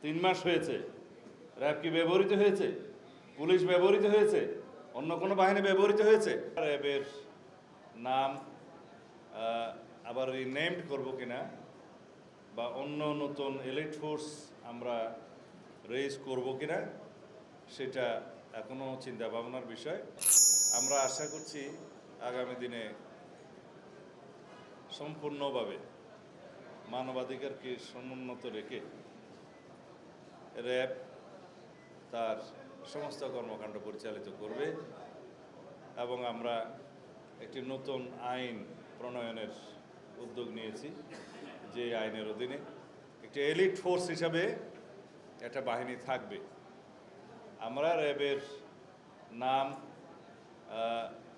3 মাস হয়েছে। র্যাব কি ব্যবহৃত হয়েছে? পুলিশ ব্যবহৃত হয়েছে? অন্য কোনো বাহিনী ব্যবহৃত হয়েছে? র্যাবের নাম আবার রিনেমড করব কিনা বা অন্য নতুন এলিট ফোর্স আমরা রেজ করব কিনা সেটা এখনও চিন্তা ভাবনার বিষয়। আমরা আশা করছি আগামী দিনে সম্পূর্ণভাবে মানবাধিকারকে সমুন্নত রেখে র্যাব তার সমস্ত কর্মকাণ্ড পরিচালিত করবে এবং আমরা একটি নতুন আইন প্রণয়নের উদ্যোগ নিয়েছি, যে আইনের অধীনে একটি এলিট ফোর্স হিসাবে একটা বাহিনী থাকবে। আমরা র্যাবের নাম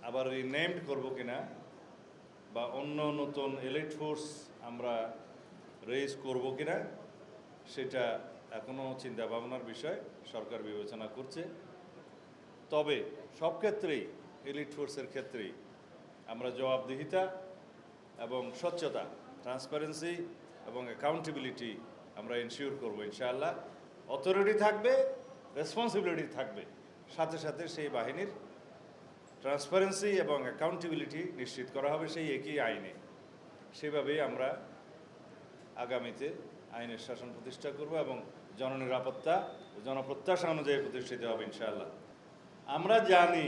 আবার রিনেমড করব কিনা বা অন্য নতুন এলিট ফোর্স আমরা রেজ করব কিনা সেটা এখনও চিন্তা ভাবনার বিষয়, সরকার বিবেচনা করছে। তবে সব ক্ষেত্রেই এলিট ফোর্সের ক্ষেত্রেই আমরা জবাবদিহিতা এবং স্বচ্ছতা, ট্রান্সপারেন্সি এবং অ্যাকাউন্টেবিলিটি আমরা এনশিওর করব ইনশাআল্লাহ। অথরিটি থাকবে, রেসপন্সিবিলিটি থাকবে, সাথে সাথে সেই বাহিনীর ট্রান্সপারেন্সি এবং অ্যাকাউন্টেবিলিটি নিশ্চিত করা হবে সেই একই আইনে। সেভাবেই আমরা আগামীতে আইনের শাসন প্রতিষ্ঠা করব এবং জননিরাপত্তা, জনপ্রত্যাশা অনুযায়ী প্রতিষ্ঠিত হবে ইনশাআল্লাহ। আমরা জানি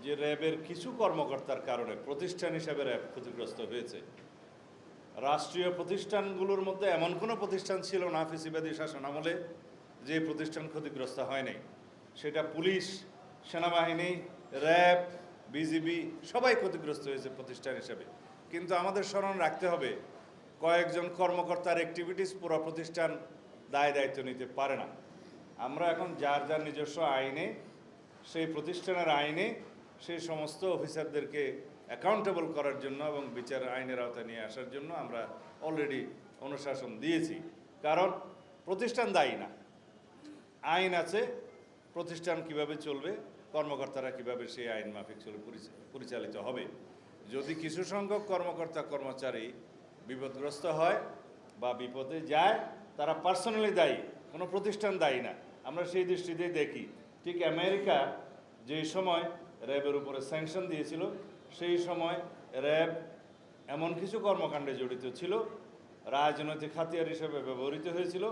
যে র্যাবের কিছু কর্মকর্তার কারণে প্রতিষ্ঠান হিসাবে র্যাব ক্ষতিগ্রস্ত হয়েছে। রাষ্ট্রীয় প্রতিষ্ঠানগুলোর মধ্যে এমন কোনো প্রতিষ্ঠান ছিল না ফ্যাসিবাদী শাসন আমলে যে প্রতিষ্ঠান ক্ষতিগ্রস্ত হয়নি। সেটা পুলিশ, সেনাবাহিনী, র্যাব, বিজিবি সবাই ক্ষতিগ্রস্ত হয়েছে প্রতিষ্ঠান হিসাবে। কিন্তু আমাদের স্মরণ রাখতে হবে, কয়েকজন কর্মকর্তার অ্যাক্টিভিটিস পুরো প্রতিষ্ঠান দায় দায়িত্ব নিতে পারে না। আমরা এখন যার যার নিজস্ব আইনে, সেই প্রতিষ্ঠানের আইনে সেই সমস্ত অফিসারদেরকে অ্যাকাউন্টেবল করার জন্য এবং বিচার আইনের আওতায় নিয়ে আসার জন্য আমরা অলরেডি অনুশাসন দিয়েছি। কারণ প্রতিষ্ঠান দায়ী না, আইন আছে, প্রতিষ্ঠান কিভাবে চলবে, কর্মকর্তারা কিভাবে সেই আইন মাফিক চলে পরিচালিত হবে। যদি কিছু সংখ্যক কর্মকর্তা কর্মচারী বিপদগ্রস্ত হয় বা বিপদে যায়, তারা পার্সোনালি দায়ী, কোনো প্রতিষ্ঠান দায়ী না। আমরা সেই দৃষ্টিতেই দেখি। ঠিক আমেরিকা যেই সময় র্যাবের উপরে স্যাংশন দিয়েছিল, সেই সময় র্যাব এমন কিছু কর্মকাণ্ডে জড়িত ছিল, রাজনৈতিক হাতিয়ার হিসেবে ব্যবহৃত হয়েছিল।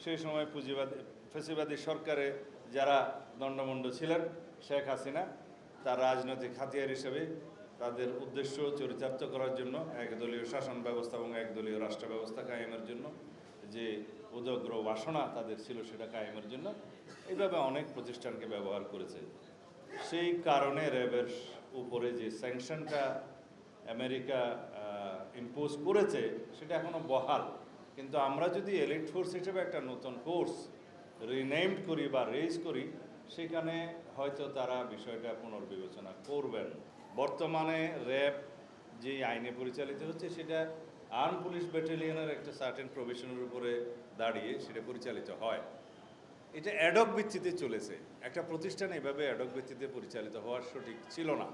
সেই সময় ফ্যাসিবাদী সরকারে যারা দণ্ডমুণ্ড ছিলেন, শেখ হাসিনা তার রাজনৈতিক হাতিয়ার হিসেবে তাদের উদ্দেশ্য চরিতার্থ করার জন্য, একদলীয় শাসন ব্যবস্থা এবং একদলীয় রাষ্ট্র ব্যবস্থা কায়েমের জন্য যে উদগ্র বাসনা তাদের ছিল, সেটা কায়েমের জন্য এইভাবে অনেক প্রতিষ্ঠানকে ব্যবহার করেছে। সেই কারণে র্যাবের উপরে যে স্যাংশনটা আমেরিকা ইম্পোজ করেছে সেটা এখনও বহাল। কিন্তু আমরা যদি এলিট ফোর্স হিসেবে একটা নতুন কোর্স রিনেমড করি বা রেজ করি, সেখানে হয়তো তারা বিষয়টা পুনর্বিবেচনা করবেন। বর্তমানে র্যাব যে আইনে পরিচালিত হচ্ছে সেটা আর্ম পুলিশ ব্যাটালিয়নের একটা সার্টেন প্রভিশনের উপরে দাঁড়িয়ে সেটা পরিচালিত হয়। এটা অ্যাডক ভিত্তিতে চলেছে। একটা প্রতিষ্ঠান এভাবে অ্যাডক ভিত্তিতে পরিচালিত হওয়ার সঠিক ছিল না।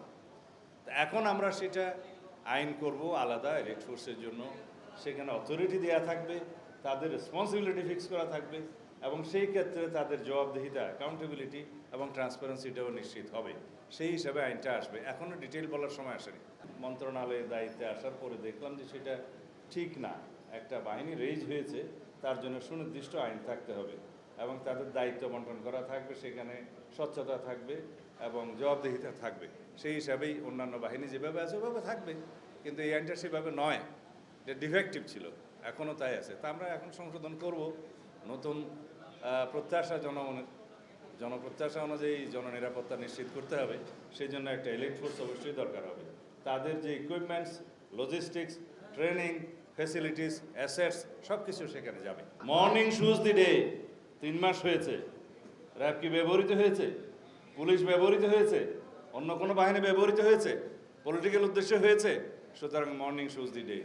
এখন আমরা সেটা আইন করব আলাদা এলিট ফোর্সের জন্য। সেখানে অথরিটি দেওয়া থাকবে, তাদের রেসপন্সিবিলিটি ফিক্স করা থাকবে এবং সেই ক্ষেত্রে তাদের জবাবদিহিতা, অ্যাকাউন্টেবিলিটি এবং ট্রান্সপারেন্সিটাও নিশ্চিত হবে। সেই হিসাবে আইনটা আসবে। এখনও ডিটেইল বলার সময় আসেনি। মন্ত্রণালয়ের দায়িত্বে আসার পরে দেখলাম যে সেটা ঠিক না। একটা বাহিনী রেজ হয়েছে, তার জন্য সুনির্দিষ্ট আইন থাকতে হবে এবং তাদের দায়িত্ব বন্টন করা থাকবে, সেখানে স্বচ্ছতা থাকবে এবং জবাবদিহিতা থাকবে। সেই হিসাবেই অন্যান্য বাহিনী যেভাবে আছে ওভাবে থাকবে। কিন্তু এই আইনটা সেভাবে নয়, এটা ডিফেক্টিভ ছিল, এখনও তাই আছে। তা আমরা এখন সংশোধন করব। নতুন প্রত্যাশা জনপ্রত্যাশা অনুযায়ী জননিরাপত্তা নিশ্চিত করতে হবে। সেই জন্য একটা এলিট ফোর্স অবশ্যই দরকার হবে। তাদের যে equipments, logistics, training, facilities, assets সব কিছু সেখানে যাবে। মর্নিং শুজ দি ডে 3 মাস হয়েছে। র্যাব কি ব্যবহৃত হয়েছে? পুলিশ ব্যবহৃত হয়েছে? অন্য কোনো বাহিনী ব্যবহৃত হয়েছে? পলিটিক্যাল উদ্দেশ্যে হয়েছে? সুতরাং মর্নিং শুজ দি ডে।